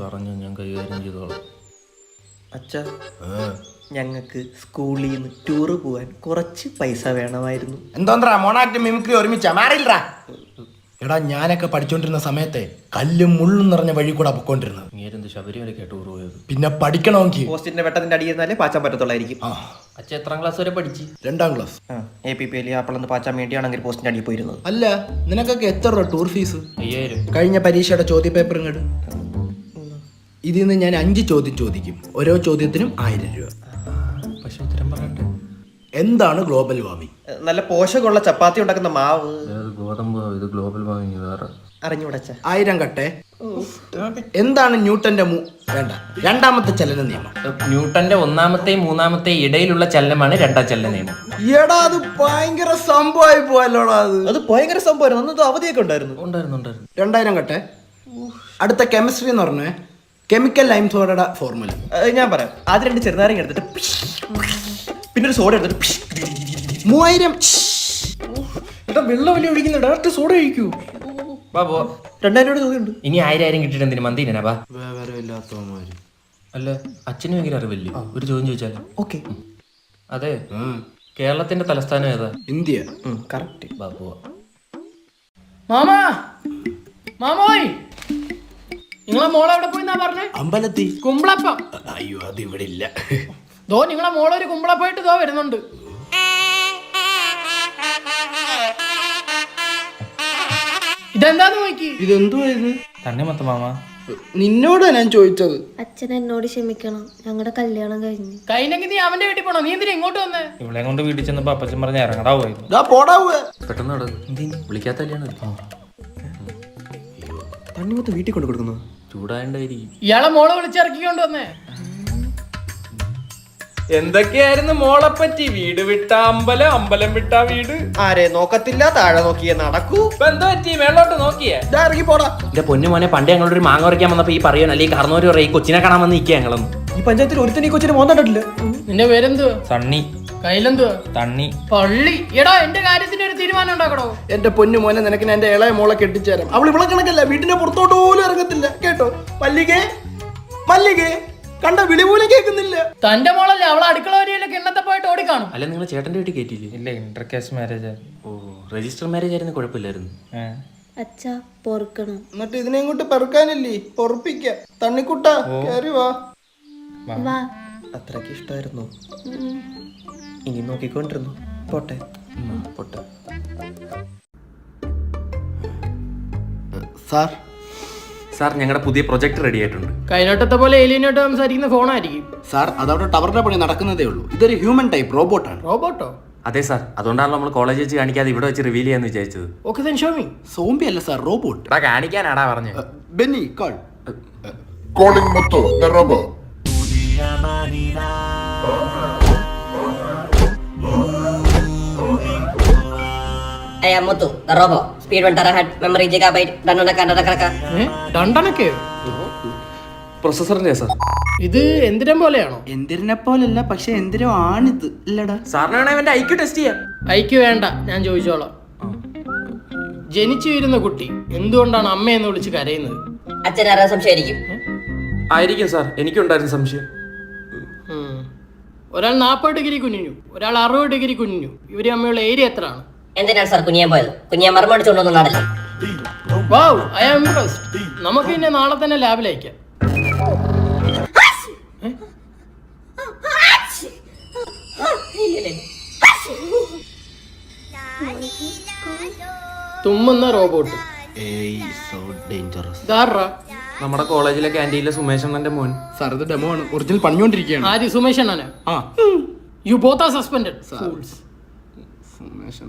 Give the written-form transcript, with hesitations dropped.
പറഞ്ഞു, ഞാൻ കൈകാര്യം ചെയ്തോളാം. അച്ഛാ, ഞങ്ങൾക്ക് സ്കൂളിൽ നിന്ന് ടൂറ് പോവാൻ കുറച്ച് പൈസ വേണമായിരുന്നു. എന്തോന്നാ മോണാക്ട് മിമിക്രി ഒരുമിച്ചാ മാറിയില്ലടാ. എടാ ഞാനൊക്കെ പഠിച്ചോണ്ടിരുന്ന സമയത്തെ കല്ലും മുള്ളും നിറഞ്ഞ വഴി കൂടെ പൊക്കോണ്ടിരുന്നത്. ഇങ്ങേരെന്ത് ശബരിമലയ്ക്കാ ടൂർ പോയത്? പിന്നെ പഠിക്കണമെങ്കിൽ പോസ്റ്റിന്റെ വെട്ടത്തിന്റെ അടിയിരുന്നാലേ പാച്ചാൻ പറ്റത്തുള്ളായിരിക്കും. അച്ഛൻ എത്രാം ക്ലാസ് വരെ പഠിച്ചു? 2ാം ക്ലാസ്. APPL ആപ്പിളെന്ന് പാച്ചാൻ വേണ്ടിയാണെങ്കിൽ പോസ്റ്റിന്റെ അടിയിൽ പോയിരുന്നത്. അല്ല, നിനക്കൊക്കെ എത്ര രൂപ ടൂർ ഫീസ്? 5000. കഴിഞ്ഞ പരീക്ഷയുടെ ചോദ്യ പേപ്പർ ഇങ്ങട്. ഇതിൽ നിന്ന് ഞാൻ 5 ചോദ്യം ചോദിക്കും. ഓരോ ചോദ്യത്തിനും 1000 രൂപ. പക്ഷെ ഉത്തരം പറയട്ടെ. എന്താണ് ഗ്ലോബൽ വാർമിംഗ്? നല്ല പോഷകമുള്ള ചപ്പാത്തി ഉണ്ടാക്കുന്ന മാവ്. ഗോതമ്പ്. ഇത് ഗ്ലോബൽ വാർമിംഗ് വേറെ. അറിഞ്ഞൂടച്ച. 1000 കട്ടെ. എന്താണ് ന്യൂട്ടന്റെ വേണ്ട 2ാമത്തെ ചലന നിയമം? ന്യൂട്ടന്റെ 1ാമത്തെയും 3ാമത്തെയും ഇടയിലുള്ള ചലനമാണ് 2ാം ചലന നിയമം. എടാ അത് ഭയങ്കര സംഭവമായി പോയല്ലോടാ. അത് ഭയങ്കര സംഭവമായിരുന്നു. അന്ന് അവധിയൊക്കെ ഉണ്ടായിരുന്നു. 2000 കട്ടെ. അടുത്ത കെമിസ്ട്രി എന്ന് പറഞ്ഞേ കെമിക്കൽ ലൈം സോഡയുടെ ഫോർമുല ഞാൻ പറയാം. ആദ്യം 2 ചെറുനാരങ്ങ എടുത്തിട്ട് പിന്നെ ഒരു സോഡ എടുത്തിട്ട് 3000. വെള്ളം വലിയ ഒഴിക്കുന്ന ഡയറക്റ്റ് സോഡ കഴിക്കൂ. 2000 രൂപ തുകയുണ്ട്. ഇനി 1000 കിട്ടിയിട്ട് എന്തിനു മന്തിനാ? വിവരമില്ലാത്തവന്മാര്. അല്ല, അച്ഛനും ഭയങ്കര അറിവില്ലേ? ഒരു ചോദ്യം ചോദിച്ചാലോ? ഓക്കെ. അതെ, കേരളത്തിന്റെ തലസ്ഥാനം ഏതാ? ഇന്ത്യ. കറക്റ്റ്. മാമാ, മാമോയ്, നിങ്ങളെ മോളെ എവിടെ പോയിന്നാ പറഞ്ഞേ? അമ്പലത്തി. കുമ്പളപ്പം. അയ്യോ അത് ഇവിടെ ഇല്ല. ദോ നിങ്ങളെ മോളെ ഒരു കുമ്പളപ്പായിട്ട് ദോ വരുന്നുണ്ട്. ഇതെന്താന്ന് നോക്കി. ഇതെന്തുവാ ഇത്? തന്നെ മൊത്തം മാമ. നിന്നോടാ ഞാൻ ചോദിച്ചത്. അച്ഛൻ എന്നോട് ക്ഷമിക്കണം, ഞങ്ങളുടെ കല്യാണം കഴിഞ്ഞു. കഴിഞ്ഞെങ്കിൽ നീ അവന്റെ വീട്ടിൽ പോണോ? നീ എന്തിനാ ഇങ്ങോട്ട് വന്നേ? ഇവളെ കൊണ്ട് വീട്ടിൽ ചെന്നപ്പോ അപ്പച്ചൻ പറഞ്ഞ ഇറങ്ങടാ പോയിരുന്നു. പെട്ടെന്ന് വിളിക്കാത്ത കല്യാണം. തണ്ണിമൊത്ത് വീട്ടിൽ കൊണ്ട് കൊടുക്കുന്നു. ചൂടായോണ്ടായിരിക്കും. ഇയാളെ മോളെ വിളിച്ചിറക്കിക്കൊണ്ട് വന്നേ. എന്തൊക്കെയായിരുന്നു മോളെ പറ്റി? വീട് വിട്ട അമ്പലം, അമ്പലം വിട്ട വീട്. ആരെ നോക്കത്തില്ല, താഴെ നോക്കിയേ നടക്കൂ. എന്താ പറ്റി? മേളോട്ട് നോക്കിയേ ഇറങ്ങി പോടാ. എന്റെ പൊന്നു മോനെ, പണ്ട് ഞങ്ങളൊരു മാങ്ങ ഉറയ്ക്കാൻ വന്നപ്പോ ഈ പറയണം, അല്ലെങ്കിൽ കറന്നൂര് പറയും കൊച്ചിനെ കാണാൻ വന്ന് നിൽക്കുക ഞങ്ങളൊന്നും. ഈ പഞ്ചായത്തിൽ ഒരുത്തന്നെ കൊച്ചിനെ മോന്തണ്ടില്ല. നിന്റെ പേരെന്തുവാ? സണ്ണി. കയ്യിലെന്തുവാ? തണ്ണി. പള്ളി. എടാ എന്റെ കാര്യത്തിന് ഒരു തീരുമാനം ഉണ്ടാക്കണോ? എന്റെ പൊന്നു മോനെ, നിനക്ക് ഞാൻ എന്റെ ഇളയ മോളെ കെട്ടിച്ചേരാം. അവൾ ഇവിടെ കണക്കല്ല, വീട്ടിന്റെ പുറത്തോട്ട് പോലും ഇറങ്ങത്തില്ല കേട്ടോ. മല്ലികേ, മല്ലികേ, കണ്ട വിളി പോലും കേൾക്കുന്നില്ല. തന്റെ മോളല്ലേ, അവളെ അടുക്കള വരിയിലൊക്കെ എണ്ണത്തെ പോയിട്ട് ഓടിക്കാണും. അല്ല, നിങ്ങൾ ചേട്ടന്റെ വീട്ടിൽ കയറ്റിയില്ലേ? ഇല്ല, ഇന്റർകാസ്റ്റ് മാരേജ്. ഓ, രജിസ്റ്റർ മാരേജ് ആയിരുന്നു, കുഴപ്പമില്ലായിരുന്നു. അച്ഛാ പൊറുക്കണം. എന്നിട്ട് ഇതിനെ ഇങ്ങോട്ട് പെറുക്കാനില്ലേ? പൊറപ്പിക്ക. തണ്ണിക്കുട്ട കേറി വാ. വാ. അത്രയ്ക്ക് ഇഷ്ടമായിരുന്നു. ഇനി നോക്കിക്കൊണ്ടിരുന്നു. പോട്ടെ പൊട്ടെ. സാർ, സാർ, ഞങ്ങളുടെ പുതിയ പ്രൊജക്ട് റെഡി ആയിട്ടുണ്ട്. കൈനോട്ടത്തെ പോലെ ഏലിയനായിട്ട് സംസാരിക്കുന്ന ഫോണായിരിക്കും. സാർ അതവിടെ ടവറിന്റെ പണി നടക്കുന്നതേ ഉള്ളൂ. ഇതൊരു ഹ്യൂമൻ ടൈപ്പ് റോബോട്ടാണ്. റോബോട്ടോ? അതെ സാർ, അതുകൊണ്ടാണ് നമ്മൾ കോളേജ് വെച്ച് കാണിക്കാതെ ഇവിടെ വെച്ച് റിവീൽ ചെയ്യാന്ന് വിചാരിച്ചത്. Okay then show me. Zombie അല്ല സാർ, റോബോട്ട്. കാണിക്കാനാടാ പറഞ്ഞത്. Benny call. Calling Muttu, the robot. I am Muttu, the robot. Speed 1 terabyte, memory gigabyte, dannanakka. രണ്ടെണ്ണൊക്കെയോ? പ്രൊസസറിന്റെ സാർ. ഇത് എന്തിരം പോലെയാണോ? എന്തിനെ പോലല്ല, പക്ഷെ എന്തിനോ ആണിത് ഇല്ലടാ. സാറിനാണ് അവന്റെ ഐക്യു ടെസ്റ്റ് ചെയ്യാം. ഐക്യു വേണ്ട, ഞാൻ ചോദിച്ചോളാം. ജനിച്ചു വീരുന്ന കുട്ടി എന്തുകൊണ്ടാണ് അമ്മയെന്ന് വിളിച്ച് കരയുന്നത്? അച്ഛൻ ആരാ സംശയമായിരിക്കും. ആയിരിക്കും സാർ, എനിക്കുണ്ടായിരുന്നു സംശയം. ഒരാൾ 40 ഡിഗ്രി കുനിഞ്ഞു, ഒരാൾ 60 ഡിഗ്രി കുനിഞ്ഞു. ഇവര് തമ്മിലുള്ള ഏരിയ എത്ര ആണ്? എന്തിനാണ് സാർ കുനിയാൻ പോയത്? കുനിയാൻ മർമ്മടിച്ചുകൊണ്ടൊന്നും നാടല്ലേ. Wow, I am impressed. നമുക്ക് ഇന്നെ നാളെ തന്നെ ലാബിൽ അയക്കാം. തുമ്മുന്ന റോബോട്ട്. നമ്മുടെ കോളേജിലെ ക്യാൻറ്റീനിലെ സുമേഷ് അണ്ണന്റെ മോൻ. സാർ ഇത് ഡെമോ ആണ്, ഒറിജിനൽ പണിഞ്ഞോണ്ടിരിക്കുകയാണ്. ആര്? സുമേഷ് അണ്ണനെ? ആ, you both are suspended. Sumesh